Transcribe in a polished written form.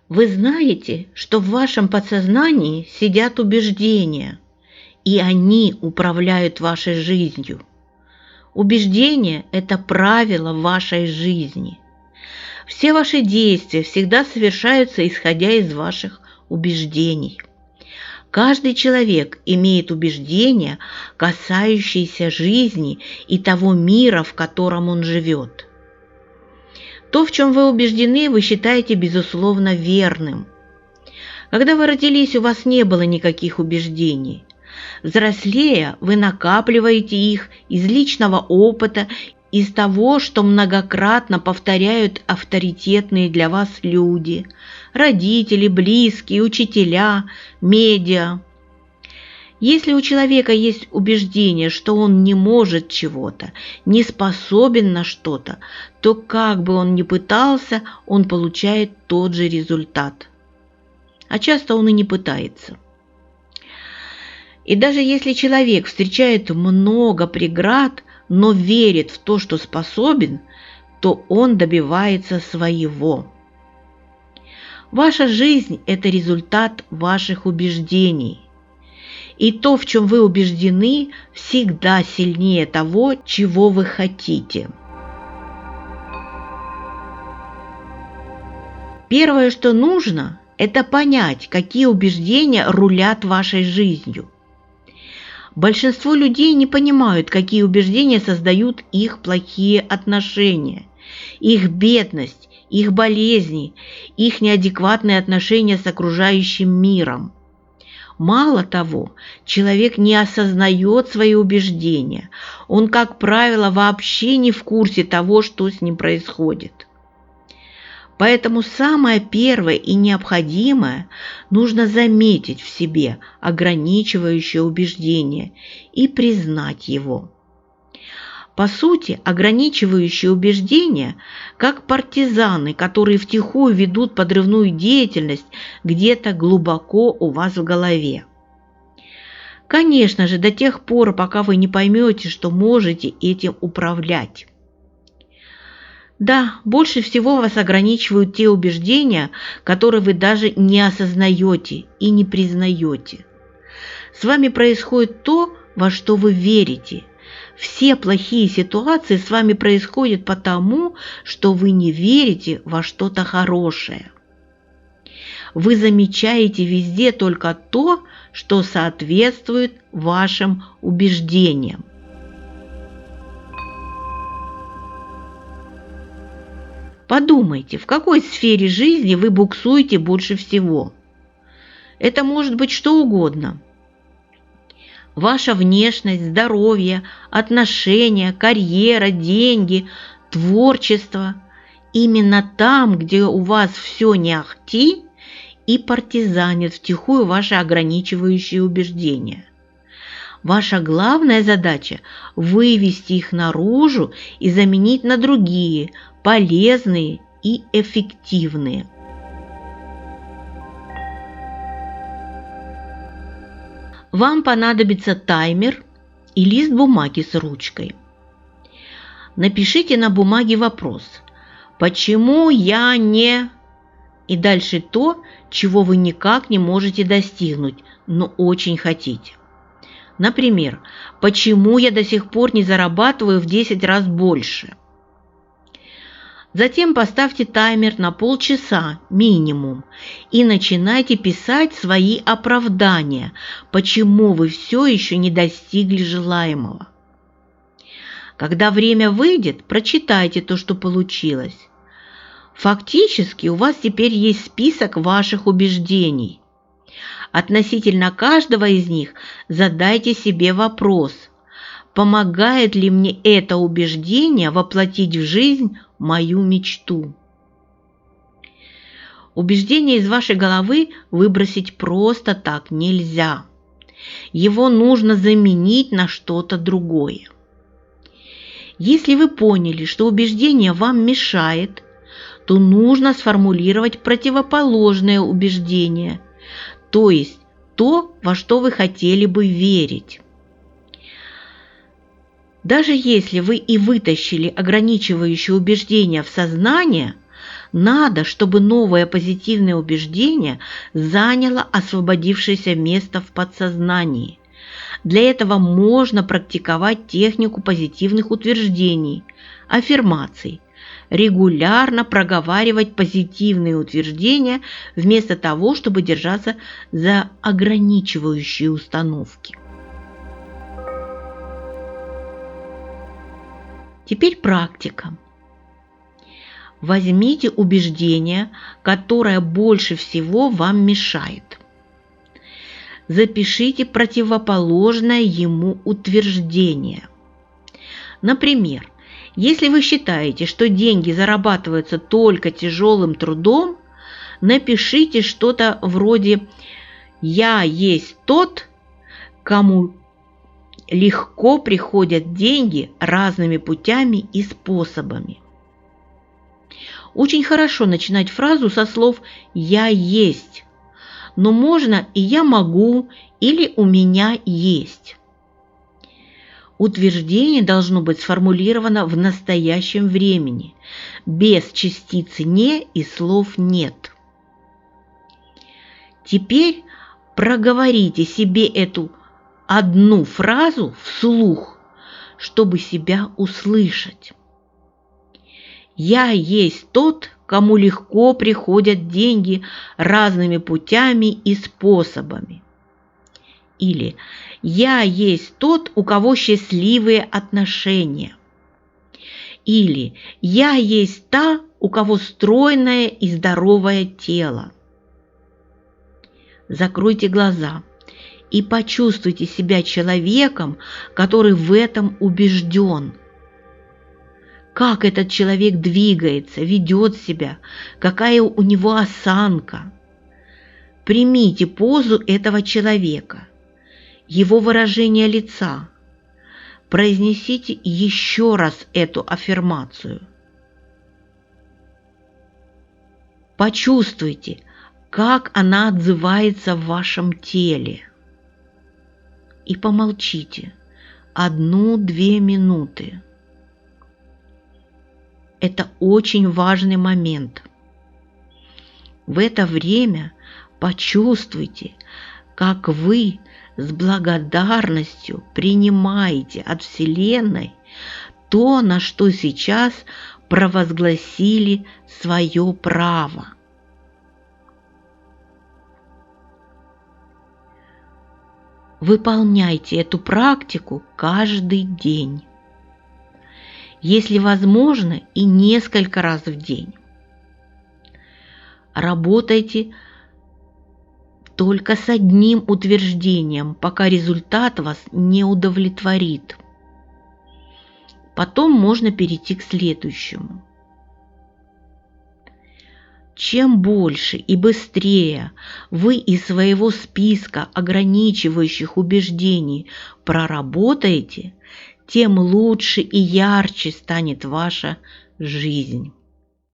Вы знаете, что в вашем подсознании сидят убеждения, и они управляют вашей жизнью. Убеждения – это правило вашей жизни. Все ваши действия всегда совершаются, исходя из ваших убеждений. Каждый человек имеет убеждения, касающиеся жизни и того мира, в котором он живет. То, в чем вы убеждены, вы считаете безусловно верным. Когда вы родились, у вас не было никаких убеждений. Взрослея, вы накапливаете их из личного опыта, из того, что многократно повторяют авторитетные для вас люди, родители, близкие, учителя, медиа. Если у человека есть убеждение, что он не может чего-то, не способен на что-то, то как бы он ни пытался, он получает тот же результат. А часто он и не пытается. И даже если человек встречает много преград, но верит в то, что способен, то он добивается своего. Ваша жизнь – это результат ваших убеждений. И то, в чем вы убеждены, всегда сильнее того, чего вы хотите. Первое, что нужно, это понять, какие убеждения рулят вашей жизнью. Большинство людей не понимают, какие убеждения создают их плохие отношения, их бедность, их болезни, их неадекватные отношения с окружающим миром. Мало того, человек не осознает свои убеждения. Он, как правило, вообще не в курсе того, что с ним происходит. Поэтому самое первое и необходимое – нужно заметить в себе ограничивающее убеждение и признать его. По сути, ограничивающие убеждения, как партизаны, которые втихую ведут подрывную деятельность где-то глубоко у вас в голове. Конечно же, до тех пор, пока вы не поймете, что можете этим управлять. Да, больше всего вас ограничивают те убеждения, которые вы даже не осознаете и не признаете. С вами происходит то, во что вы верите. Все плохие ситуации с вами происходят потому, что вы не верите во что-то хорошее. Вы замечаете везде только то, что соответствует вашим убеждениям. Подумайте, в какой сфере жизни вы буксуете больше всего. Это может быть что угодно. Ваша внешность, здоровье, отношения, карьера, деньги, творчество. Именно там, где у вас все не ахти, и партизанят втихую ваши ограничивающие убеждения. Ваша главная задача – вывести их наружу и заменить на другие, полезные и эффективные. Вам понадобится таймер и лист бумаги с ручкой. Напишите на бумаге вопрос «Почему я не…» и дальше то, чего вы никак не можете достигнуть, но очень хотите. Например, «Почему я до сих пор не зарабатываю в 10 раз больше?» Затем поставьте таймер на полчаса минимум и начинайте писать свои оправдания, почему вы все еще не достигли желаемого. Когда время выйдет, прочитайте то, что получилось. Фактически у вас теперь есть список ваших убеждений. Относительно каждого из них задайте себе вопрос: помогает ли мне это убеждение воплотить в жизнь мою мечту? Убеждение из вашей головы выбросить просто так нельзя. Его нужно заменить на что-то другое. Если вы поняли, что убеждение вам мешает, то нужно сформулировать противоположное убеждение, то есть то, во что вы хотели бы верить. Даже если вы и вытащили ограничивающие убеждения в сознание, Надо, чтобы новое позитивное убеждение заняло освободившееся место в подсознании. Для этого можно практиковать технику позитивных утверждений, аффирмаций, регулярно проговаривать позитивные утверждения вместо того, чтобы держаться за ограничивающие установки. Теперь практика. Возьмите убеждение, которое больше всего вам мешает. Запишите противоположное ему утверждение. Например, если вы считаете, что деньги зарабатываются только тяжелым трудом, напишите что-то вроде «Я есть тот, кому легко приходят деньги разными путями и способами». Очень хорошо начинать фразу со слов «я есть», но можно и «я могу» или «у меня есть». Утверждение должно быть сформулировано в настоящем времени, без частицы «не» и слов «нет». Теперь проговорите себе эту одну фразу вслух, чтобы себя услышать. «Я есть тот, кому легко приходят деньги разными путями и способами». Или «Я есть тот, у кого счастливые отношения». Или «Я есть та, у кого стройное и здоровое тело». Закройте глаза и почувствуйте себя человеком, который в этом убежден. Как этот человек двигается, ведет себя, какая у него осанка. Примите позу этого человека, его выражение лица. Произнесите еще раз эту аффирмацию. Почувствуйте, как она отзывается в вашем теле. И помолчите 1-2 минуты. Это очень важный момент. В это время почувствуйте, как вы с благодарностью принимаете от Вселенной то, на что сейчас провозгласили свое право. Выполняйте эту практику каждый день. Если возможно, и несколько раз в день. Работайте только с одним утверждением, пока результат вас не удовлетворит. Потом можно перейти к следующему. Чем больше и быстрее вы из своего списка ограничивающих убеждений проработаете, тем лучше и ярче станет ваша жизнь.